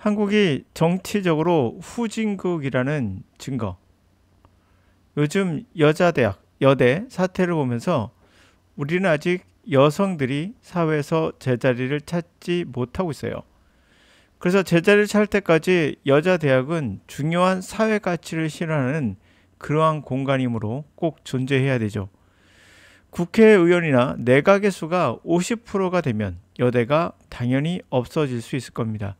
한국이 정치적으로 후진국이라는 증거. 요즘 여자대학, 여대 사태를 보면서 우리는 아직 여성들이 사회에서 제자리를 찾지 못하고 있어요. 그래서 제자리를 찾을 때까지 여자 대학은 중요한 사회 가치를 실현하는 그러한 공간이므로 꼭 존재해야 되죠. 국회의원이나 내각의 수가 50%가 되면 여대가 당연히 없어질 수 있을 겁니다.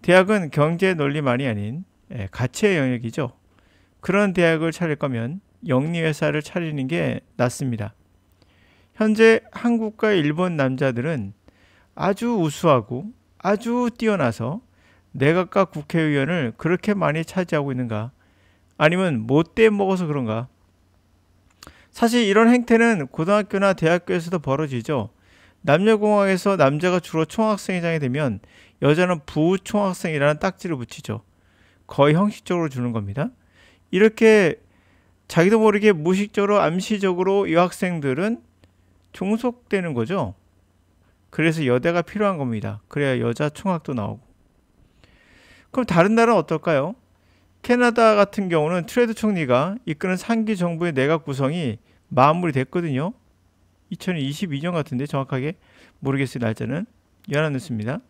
대학은 경제 논리만이 아닌 가치의 영역이죠. 그런 대학을 차릴 거면 영리회사를 차리는 게 낫습니다. 현재 한국과 일본 남자들은 아주 우수하고 아주 뛰어나서 내각과 국회의원을 그렇게 많이 차지하고 있는가? 아니면 못돼 먹어서 그런가? 사실 이런 행태는 고등학교나 대학교에서도 벌어지죠. 남녀공학에서 남자가 주로 총학생회장이 되면 여자는 부총학생이라는 딱지를 붙이죠. 거의 형식적으로 주는 겁니다. 이렇게 자기도 모르게 무의식적으로 암시적으로 여학생들은 종속되는 거죠. 그래서 여대가 필요한 겁니다. 그래야 여자 총학도 나오고. 그럼 다른 나라는 어떨까요? 캐나다 같은 경우는 트레드 총리가 이끄는 3기 정부의 내각 구성이 마무리됐거든요. 2022년 같은데 정확하게 모르겠어요. 날짜는. 연합뉴스입니다.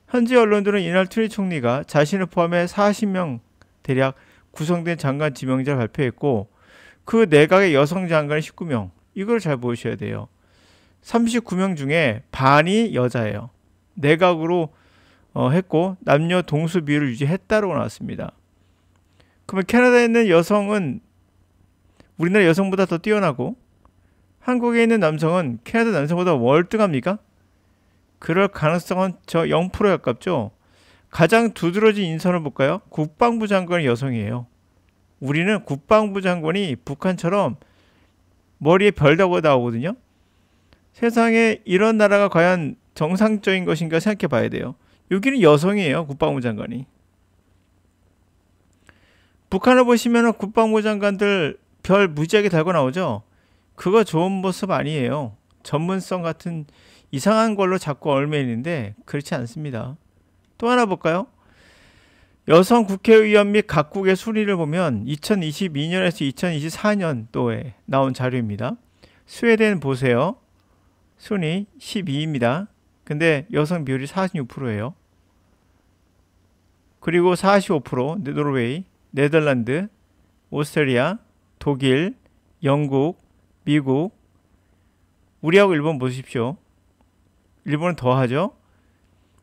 현지 언론들은 이날 트레드 총리가 자신을 포함해 40명 대략 구성된 장관 지명자를 발표했고 그 내각의 여성 장관이 19명. 이걸 잘 보셔야 돼요. 39명 중에 반이 여자예요. 내각으로 했고 남녀 동수 비율을 유지했다고 나왔습니다. 그러면 캐나다에 있는 여성은 우리나라 여성보다 더 뛰어나고 한국에 있는 남성은 캐나다 남성보다 월등합니까? 그럴 가능성은 저 0%에 가깝죠. 가장 두드러진 인선을 볼까요? 국방부 장관이 여성이에요. 우리는 국방부 장관이 북한처럼 머리에 별다고 나오거든요. 세상에 이런 나라가 과연 정상적인 것인가 생각해 봐야 돼요. 여기는 여성이에요. 국방부 장관이. 북한을 보시면 국방부 장관들 별 무지하게 달고 나오죠. 그거 좋은 모습 아니에요. 전문성 같은 이상한 걸로 자꾸 얽매이는데 그렇지 않습니다. 또 하나 볼까요? 여성 국회의원 및 각국의 순위를 보면 2022년에서 2024년도에 나온 자료입니다. 스웨덴 보세요. 순위 12입니다. 근데 여성 비율이 46%예요. 그리고 45% 노르웨이, 네덜란드, 오스트리아, 독일, 영국, 미국. 우리하고 일본 보십시오. 일본은 더 하죠.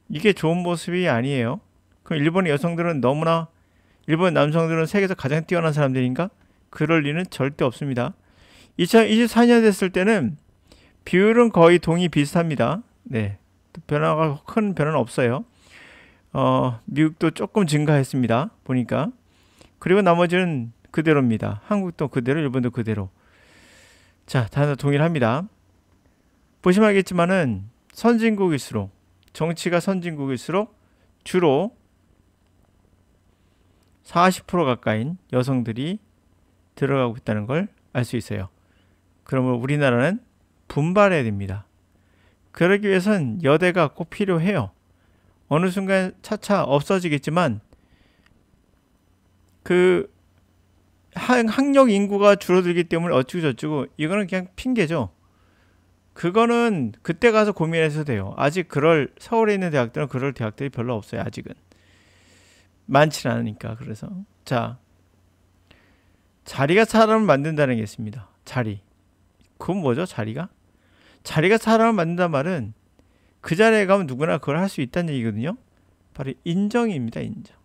이게 좋은 모습이 아니에요. 그럼 일본의 여성들은 너무나 일본 남성들은 세계에서 가장 뛰어난 사람들인가? 그럴 리는 절대 없습니다. 2024년 됐을 때는 비율은 거의 동이 비슷합니다. 네, 큰 변화는 없어요. 미국도 조금 증가했습니다. 보니까. 그리고 나머지는 그대로입니다. 한국도 그대로, 일본도 그대로. 자, 다 동일합니다. 보시면 알겠지만은 선진국일수록 정치가 선진국일수록 주로 40% 가까이인 여성들이 들어가고 있다는 걸 알 수 있어요. 그러면 우리나라는 분발해야 됩니다. 그러기 위해선 여대가 꼭 필요해요. 어느 순간 차차 없어지겠지만 그 학력 인구가 줄어들기 때문에 어쩌고 저쩌고 이거는 그냥 핑계죠. 그거는 그때 가서 고민해서 돼요. 아직 서울에 있는 대학들은 그럴 대학들이 별로 없어요. 아직은 많지 않으니까. 그래서 자, 자리가 사람을 만든다는 게 있습니다. 자리. 그건 뭐죠? 자리가 사람을 만든단 말은 그 자리에 가면 누구나 그걸 할 수 있다는 얘기거든요. 바로 인정입니다. 인정.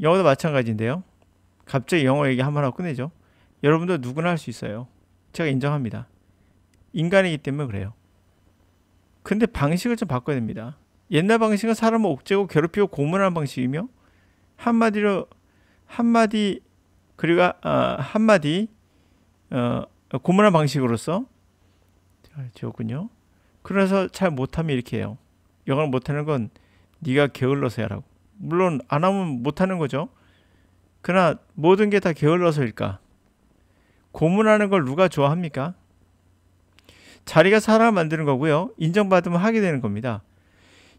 영어도 마찬가지인데요. 갑자기 영어 얘기 한번 하고 끝내죠. 여러분도 누구나 할 수 있어요. 제가 인정합니다. 인간이기 때문에 그래요. 근데 방식을 좀 바꿔야 됩니다. 옛날 방식은 사람을 옥죄고 괴롭히고 고문하는 방식이며 한마디 고문하는 방식으로서 지웠군요. 그래서 잘 못하면 이렇게 해요. 영어를 못하는 건 네가 게을러서야 라고. 물론 안 하면 못하는 거죠. 그러나 모든 게 다 게을러서일까? 고문하는 걸 누가 좋아합니까? 자리가 사람을 만드는 거고요. 인정받으면 하게 되는 겁니다.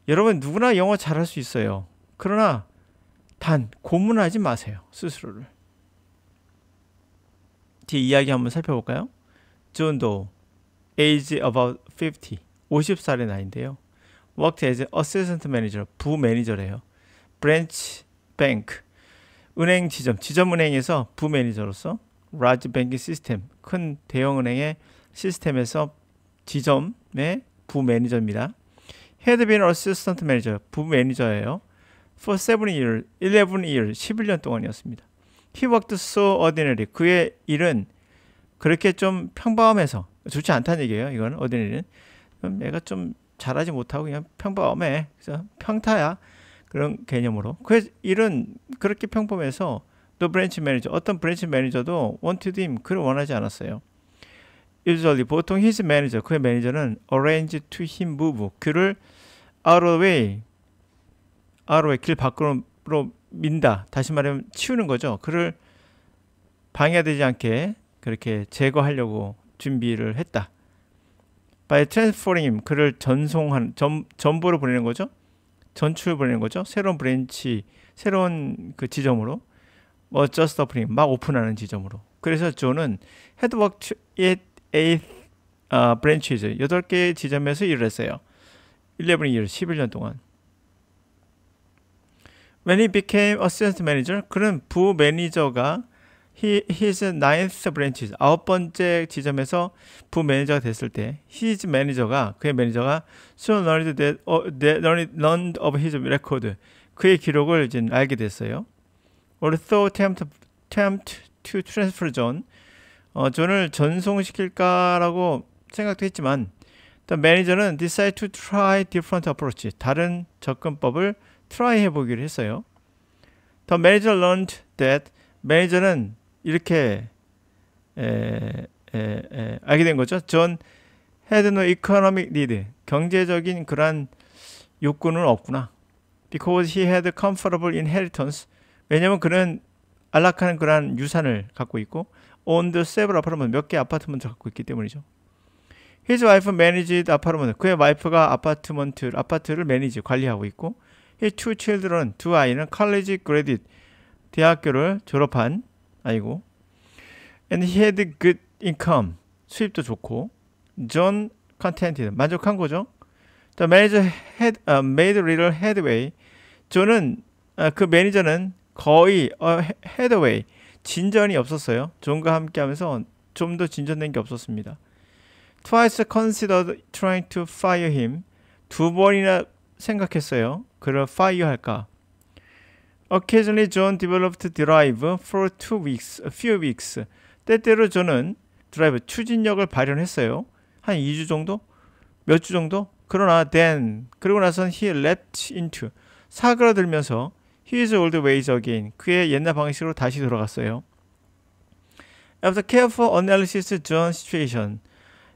여러분 누구나 영어 잘할 수 있어요. 그러나 단 고문하지 마세요. 스스로를. 뒤 이야기 한번 살펴볼까요? 존 도우, age about 50, 50살의 나이인데요. worked as assistant manager, 부매니저래요. branch bank, 은행 지점은행에서 부매니저로서 large banking system, 큰 대형은행의 시스템에서 지점의 부매니저입니다. had been assistant manager, 부매니저예요. for 11 years, 11년 동안이었습니다. He worked so ordinary, 그의 일은 그렇게 좀 평범해서 좋지 않다는 얘기예요. 이건 ordinary는 얘가 좀 잘하지 못하고 그냥 평범해, 그래서 평타야, 그런 개념으로. 그 일은 그렇게 평범해서 the branch manager, 어떤 branch manager도 wanted him, 그를 원하지 않았어요. usually, 보통 his manager, 그의 매니저는 arrange to him move, 그를 out of the way, 길 밖으로 민다. 다시 말하면 치우는 거죠. 그를 방해되지 않게 그렇게 제거하려고 준비를 했다. by transferring him, 그를 전보로 보내는 거죠. 전출 보내는 거죠. 새로운 브랜치, 새로운 그 지점으로, just opening, 막 오픈하는 지점으로. 그래서 존은 had worked at 8 branches, 8개의 지점에서 일을 했어요. 11 years, 11년 동안. When he became assistant manager, 그는 부 매니저가 his 9th branches, 9번째 지점에서 부 매니저가 됐을 때, his manager가, 그의 매니저가 soon learned of his record, 그의 기록을 이제 알게 됐어요. Although attempt to transfer John, 존을 전송시킬까라고 생각도 했지만, the manager는 decided to try different approach, 다른 접근법을 try 해보기로 했어요. The manager learned that, 매니저는 이렇게 알게 된 거죠. John had no economic need, 경제적인 그런 욕구는 없구나. Because he had comfortable inheritance, 왜냐면 그는 안락한 그런 유산을 갖고 있고, owned several apartments, 몇 개 아파트먼트를 갖고 있기 때문이죠. His wife managed apartment, 그의 와이프가 아파트를 매니지, 관리하고 있고, his two children, 두 아이는 college graduate, 대학교를 졸업한 아이고, and he had good income, 수입도 좋고, John contented, 만족한 거죠. The manager had made little headway, 존은 그 매니저는 거의 headway, 진전이 없었어요. 존과 함께하면서 좀 더 진전된 게 없었습니다. Twice considered trying to fire him, 2번이나 생각했어요. 그를 fire 할까. Occasionally John developed drive for a few weeks. 때때로 존은 드라이브, 추진력을 발현했어요. 한 2주 정도? 몇 주 정도? 그러나 then, 그리고 나선 he leapt into, 사그라들면서 his old ways again, 그의 옛날 방식으로 다시 돌아갔어요. After careful analysis of John's situation,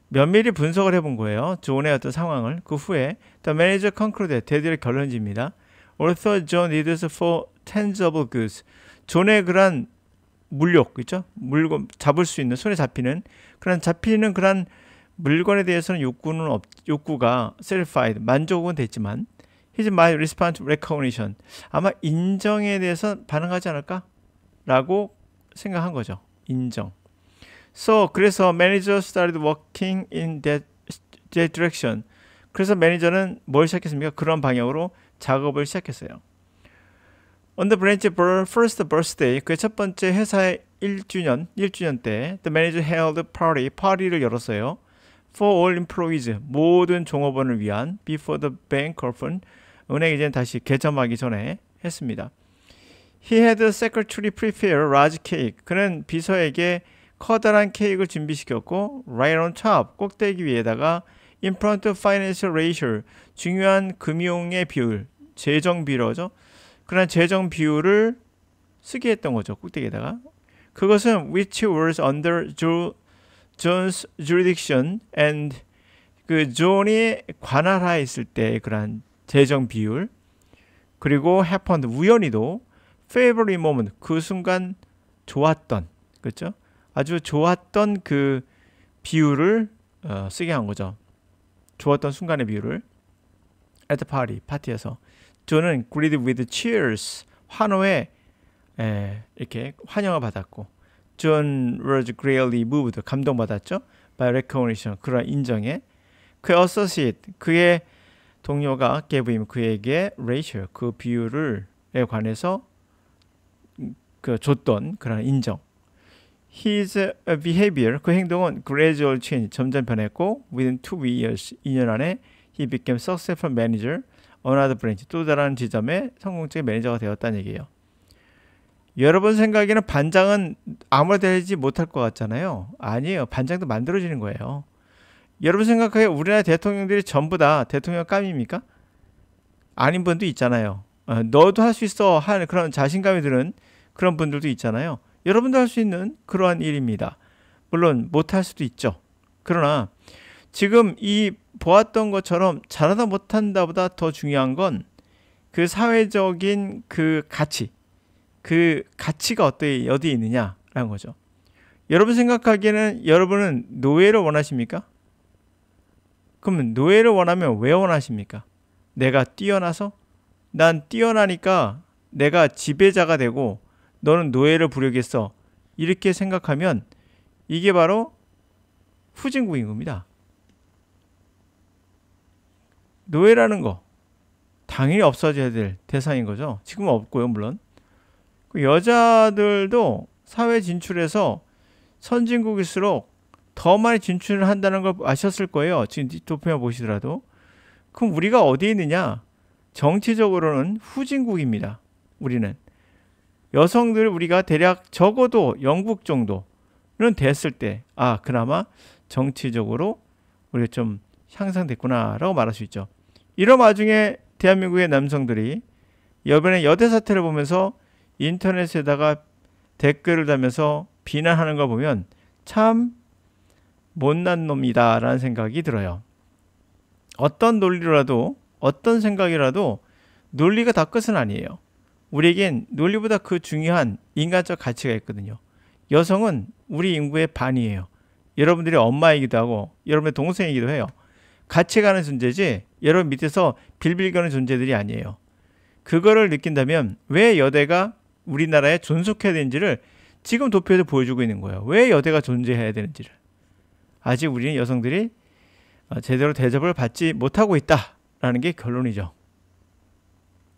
면밀히 분석을 해본 거예요. 존의 어떤 상황을. 그 후에 the manager concluded, 대들의 결론집니다. Although John needs for tangible goods, 존의 그런 물욕, 그렇죠? 물건 잡을 수 있는, 손에 잡히는 그런 물건에 대해서는 욕구가 satisfied, 만족은 됐지만, his might respond to recognition, 아마 인정에 대해서 반응하지 않을까라고 생각한 거죠. 인정. 그래서 manager started working in that direction. 그래서 매니저는 뭘 시작했습니까? 그런 방향으로 작업을 시작했어요. On the branch first birthday, 그의 첫 번째 회사의 1주년 때, the manager held party를 열었어요. For all employees, 모든 종업원을 위한, before the bank opened, 은행이 이제 다시 개점하기 전에 했습니다. He had the secretary prepare a large cake. 그는 비서에게 커다란 케이크를 준비시켰고, right on top, 꼭대기 위에다가 in front of financial ratio, 중요한 금융의 비율, 재정 비율이죠. 그런 재정 비율을 쓰게 했던 거죠. 꼭대기에다가. 그것은 which was under John's jurisdiction and 그 존이 관할하에 있을 때 그런 재정 비율, 그리고 happened, 우연히도 favorable moment, 그 순간 좋았던, 그렇죠? 아주 좋았던 그 비율을 쓰게 한 거죠. 좋았던 순간의 비율을. at the party, 파티에서. 존은 greeted with cheers, 환호에 이렇게 환영을 받았고, John was greatly moved, 감동받았죠. by recognition, 그런 인정에. 그의 associate, 그의 동료가 gave him, 그에게 ratio, 그 비율에 관해서 그 줬던 그런 인정. His behavior, 그 행동은 gradual change, 점점 변했고, within 2 years, 2년 안에 he became successful manager, another branch, 또 다른 지점의 성공적인 매니저가 되었다는 얘기예요. 여러분 생각에는 반장은 아무나 되지 못할 것 같잖아요. 아니에요. 반장도 만들어지는 거예요. 여러분 생각하기에 우리나라 대통령들이 전부 다 대통령 감입니까? 아닌 분도 있잖아요. 너도 할 수 있어 하는 그런 자신감이 드는 그런 분들도 있잖아요. 여러분도 할 수 있는 그러한 일입니다. 물론 못할 수도 있죠. 그러나 지금 이 보았던 것처럼 잘하다 못한다 보다 더 중요한 건 그 사회적인 그 가치, 그 가치가 어디에 있느냐라는 거죠. 여러분 생각하기에는 여러분은 노예를 원하십니까? 그러면 노예를 원하면 왜 원하십니까? 내가 뛰어나서? 난 뛰어나니까 내가 지배자가 되고 너는 노예를 부르겠어. 이렇게 생각하면 이게 바로 후진국인 겁니다. 노예라는 거 당연히 없어져야 될 대상인 거죠. 지금은 없고요, 물론. 여자들도 사회 진출해서 선진국일수록 더 많이 진출을 한다는 걸 아셨을 거예요. 지금 도표만 보시더라도. 그럼 우리가 어디에 있느냐? 정치적으로는 후진국입니다. 우리는. 여성들 우리가 대략 적어도 영국 정도는 됐을 때 그나마 정치적으로 우리가 좀 향상됐구나라고 말할 수 있죠. 이런 와중에 대한민국의 남성들이 이번에 여대 사태를 보면서 인터넷에다가 댓글을 달면서 비난하는 걸 보면 참 못난 놈이다 라는 생각이 들어요. 어떤 논리라도 어떤 생각이라도 논리가 다 끝은 아니에요. 우리에겐 논리보다 그 중요한 인간적 가치가 있거든요. 여성은 우리 인구의 반이에요. 여러분들이 엄마이기도 하고 여러분의 동생이기도 해요. 같이 가는 존재지 여러분 밑에서 빌빌거리는 존재들이 아니에요. 그거를 느낀다면 왜 여대가 우리나라에 존속해야 되는지를 지금 도표에서 보여주고 있는 거예요. 왜 여대가 존재해야 되는지를. 아직 우리는 여성들이 제대로 대접을 받지 못하고 있다라는 게 결론이죠.